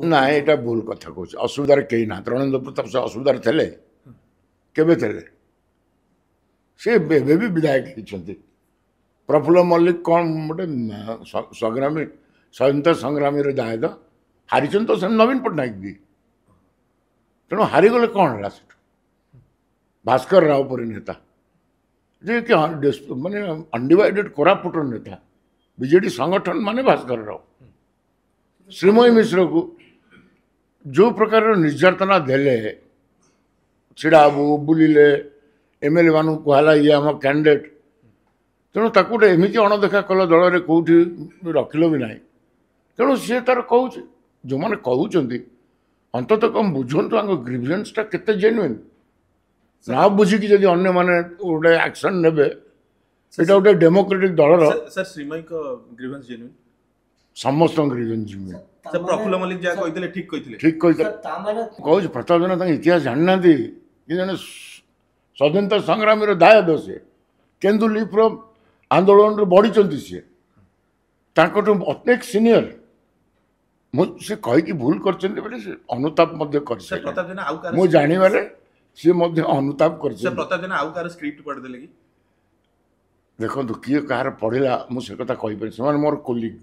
ना यहाँ भूल कथा कह असुविधार कहीं ना रणेन्द्र प्रताप से असुविधार थे केबे थे सी भी विधायक होती प्रफुल्ल मल्लिक कौन गोटे संग्रामी स्वतंत्र संग्रामी दायद हारी तो से नवीन पट्टनायक भी तेणु हारीगले कौन है भास्कर राव पर नेता जे कि माने अनडिवाइडेड कोरापुटर नेता बीजेडी संगठन माने भास्कर राव श्रीमयी मिश्र को जो प्रकार निर्यातना देले छिड़ाबू बुलिले एमएलए मान कहला ये आम कैंडिडेट तेणु ताकू गोटे एमती अणदेखा कल दल कौटी रखिल भी ना तेणु सी तार कह जो मैंने कहते अंततः कम बुझंतु आम ग्रीवियंसटा केते जेन्युइन ना बुझिकी जदि अन्य माने गोटे एक्शन नेबे एटा गोटे डेमोक्रेटिक दलर सर श्रीमयी को ग्रीवेंस जेन्युइन समस्त grievance genuine sir Prafulla Mallik जा कहितले ठीक कहितले ठीक कहितले कहूँ प्रताप जेना इतिहास जाना कि जने स्वतंत्र संग्रामी दायद से केन्दु लीफ्र आंदोलन बढ़ी सी अनेक सीनियर से कहीकि भूल कर अनुताप मु जानवर सी अनुताप कर स्क्रिप्ट पढ़ी देखो किए कहार पढ़ला मुझे कथा कहीपर से मोर कोलीग